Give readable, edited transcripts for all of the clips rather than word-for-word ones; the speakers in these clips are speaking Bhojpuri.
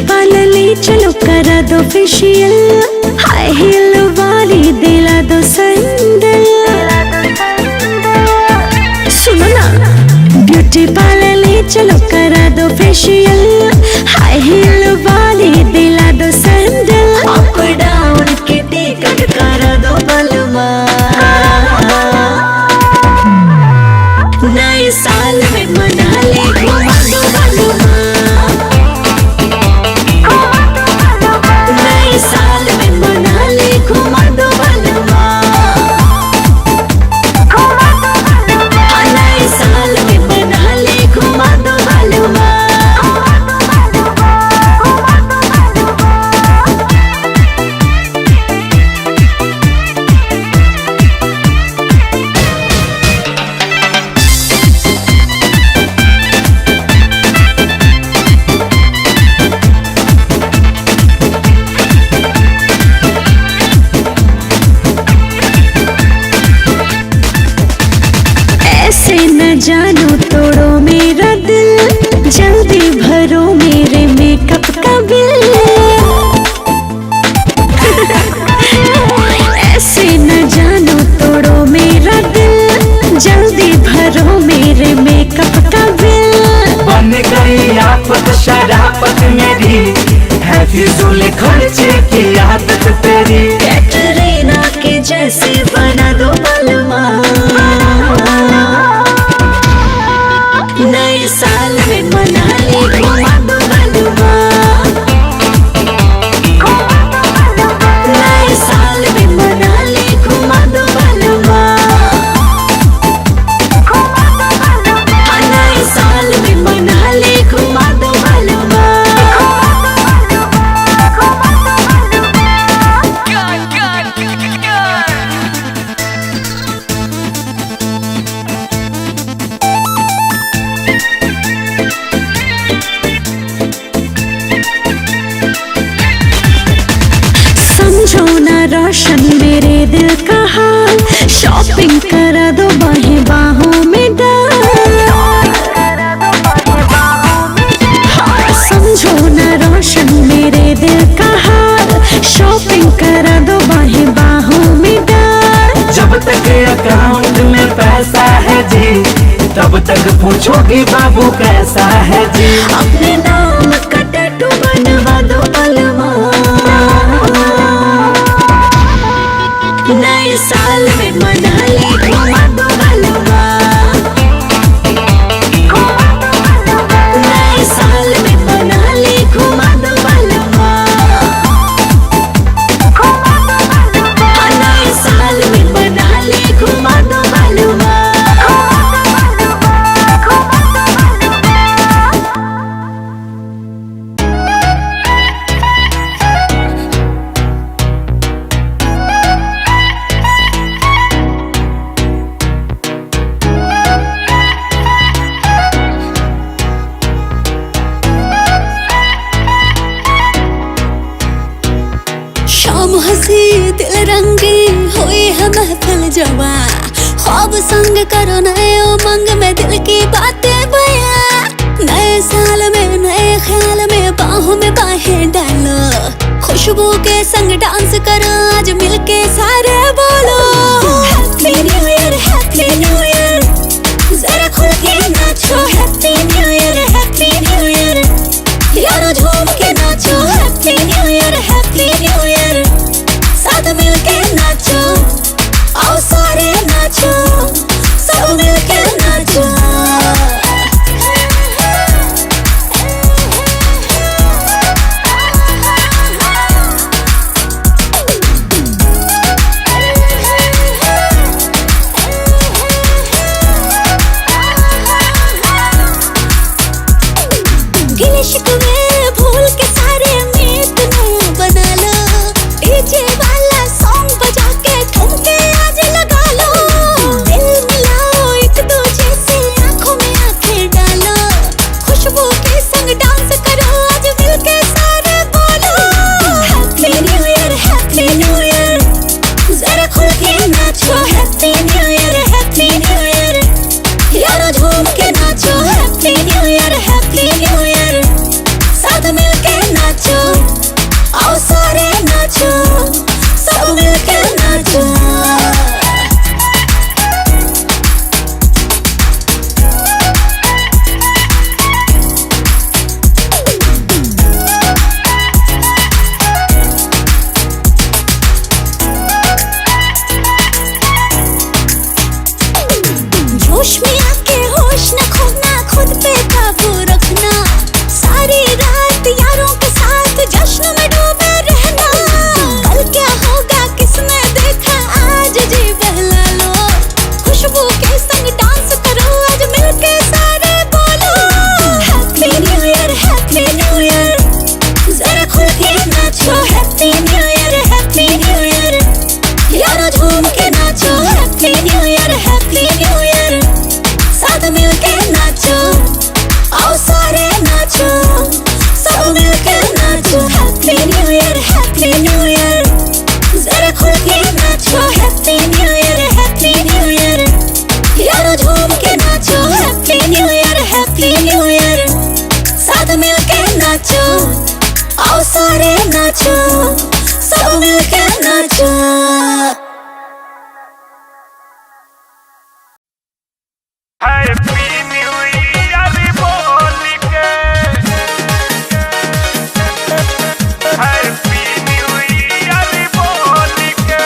पालली चलो करा दो फेशियल, हाई हील वाली दिला दो सैंडल। सुनो ना, ब्यूटी पालली चलो करा दो फेशियल, हाई हील वाली दिला दो सैंडल। अप डाउन की टिकट करा दो बलमा, नए साल में मनाली घुमा दो बलमा, नए साल में मनाली घुमा दो बलमा, नए साल में मनाली घुमा दो बलमा। न जानो तोड़ो मेरा दिल, जल्दी भरो मेरे मेकअप का बिल। ऐसे न जानो तोड़ो मेरा दिल, जल्दी भरो मेरे मेकअप का बिल। बन गई आफत शराफत मेरी, है फिजूल खर्चे की आदत तेरी। कैटरीना के जैसे बना दो बलमा, नए साल में मनाली घुमा दो बलमा, नए साल में मनाली घुमा दो बलमा, नए साल में मनाली घुमा दो बलमा। समझो ना रोशन मेरे दिल का हाल, शॉपिंग करा दो बाहें बाहों में डाल। हाँ, समझो ना रोशन मेरे दिल का हाल, शॉपिंग करा दो बाहें बाहों में डाल। जब तक अकाउंट में पैसा है जी, तब तक पूछोगी बाबू कैसा है जी। अपने नाम का टैटू बनवा दो बलमा, नए साल में मनाली घुमा दो बलमा, नए साल में मनाली घुमा दो बलमा, नए साल में मनाली घुमा दो बलमा। शाम हंसी दिल रंगी हुई है महफिल जवा, ख्वाब संग करो नए उमंग में दिल की बातें बयां। नए साल में नए ख्याल में बाहों में बाहें डालो, खुशबू के संग डांस करो आज मिलके सारे बोलो happy new year, happy new year. जरा खुल के नाचो happy new year, happy new year. यारो झूम के नाचो happy new year, happy new year. साथ मिलके नाचो, आओ सारे नाचो, सब मिलके नाचो। गिले शिकवे भूल के आओ सारे नाचो, सब मिलके नाचो। हैप्पी न्यू ईयर बोल के, हैप्पी न्यू ईयर बोल के।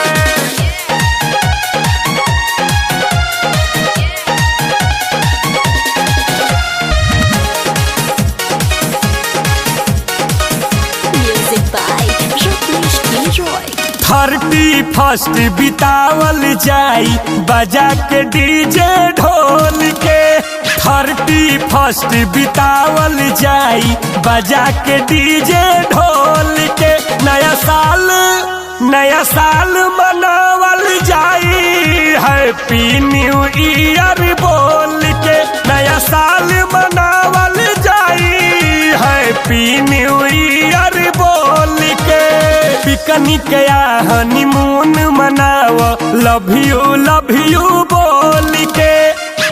Music by Rajneesh Gilroy। 31st बितावल जाई बजा के डीजे ढोल के। 31st बितावल जाई बजा के डीजे ढोल के। नया साल मनावल जाई हैप्पी न्यू ईयर बोल के। नया साल मनावल जाई हैप्पी न्यू ईयर बोल के। पिकनिक या हनीमून मनाव लव यू बोल के।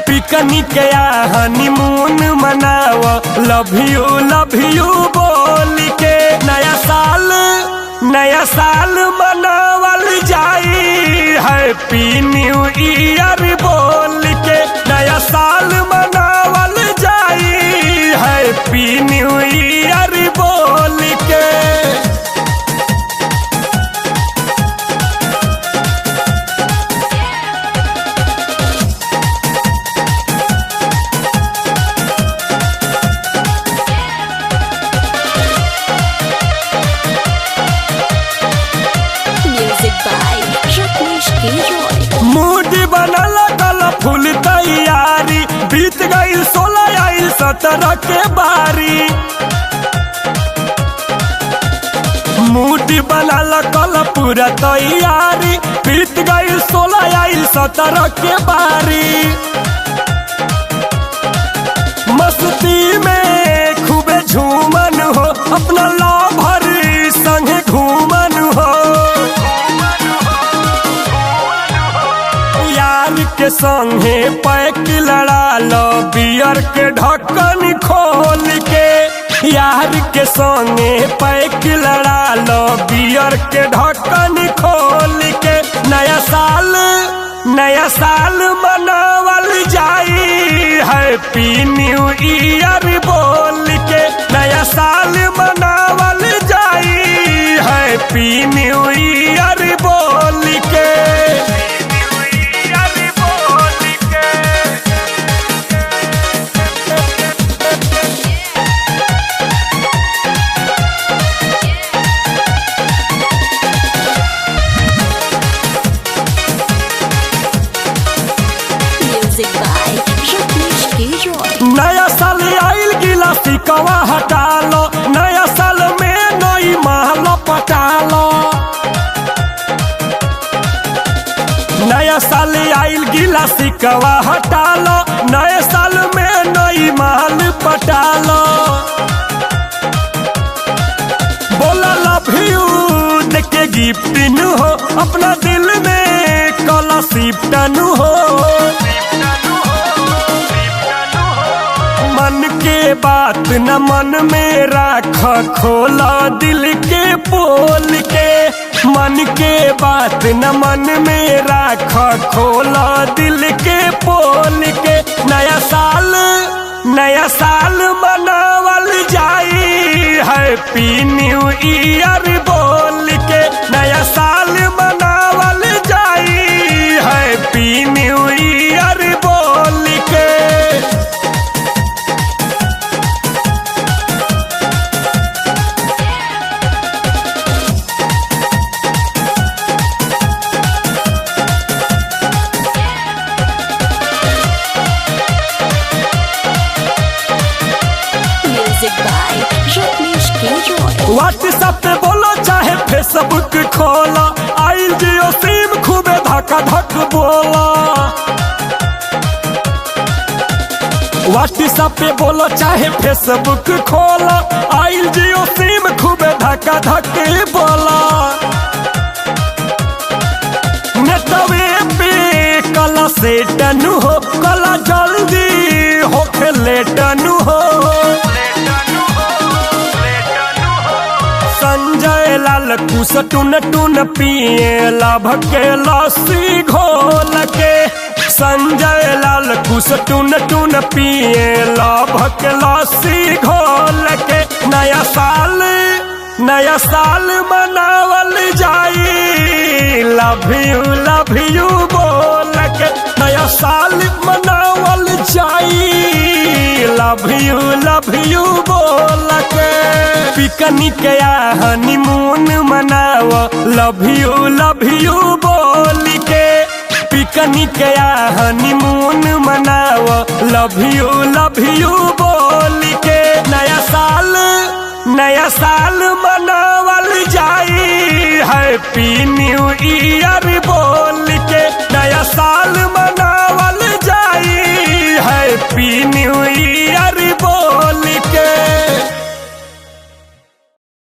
पिकनिक या हनीमून मनाव लव यू बोल के। नया साल मनावल जाई हैप्पी न्यू ईयर बोल के। नया साल मनावल जाई हैप्पी न्यू ईयर बोल के। Music by Rajneesh Gilroy। Mood बनल कलरफुल तैयारी, बीत गई 16 आइल 17 के बारी। मूड बनल कलरफुल तैयारी, बीत गई 16 आइल 17 के बारी। मस्ती में खूबे झूमन हो, अपना लवर संगे घूमन हो। यार के संगे पैक लड़ा लो बियर के ढक्कन खोल के। यार के संगे पैक लड़ा लो बियर के ढक्कन खोल के। नया साल मनावल जाई हैप्पी न्यू ईयर बोल के। नया साल मनावल जाई हैप्पी न्यू ईयर बोल के। Music by Rajneesh Gilroy। नया साल आइल गिला सिकवा हटा लो, नया साल में नई महल पटा लो। नया साल आइल गिला सिकवा हटा लो, नए साल में नई महल पटा लो। बोला लव यू देके गिफ्ट नु हो, अपना दिल में कला शिफ्टन हो। मन के बात न मन में राख, खोला दिल के पोल के। मन के बात न मन में राख, खोला दिल के पोल के। नया साल मनावल जाई हैप्पी न्यू ईयर बोल के। नया साल मनावल जाई हैप्पी न्यू ईयर बोल के। Music by Rajneesh Gilroy। WhatsApp पे बोलो चाहे फेसबुक खोला, आइल जियो सिम खूबे धक्का धक बोला। व्हाट्सएप पे बोलो चाहे फेसबुक खोला, आइल जियो सिम खूबे धक्का धक बोला। नेटवे पे कला से टनु हो, कला जल्दी होके लेटनु हो। संजय लाल कुश टुन टुन पिए लाभ के लस्सी घोल के। संजय लाल कुश टुन टुन पिए लाभ के लस्सी घोल के। नया साल मनावल जाई लव यू बोल के। नया साल मनावल जाई लव यू बोल के। पिकनिक या हनीमून मनाव लव यू बोल के। पिकनिक या हनीमून मनाव लव यू बोल के। नया साल मनावल जाई हैप्पी न्यू ईयर बोल के। नया साल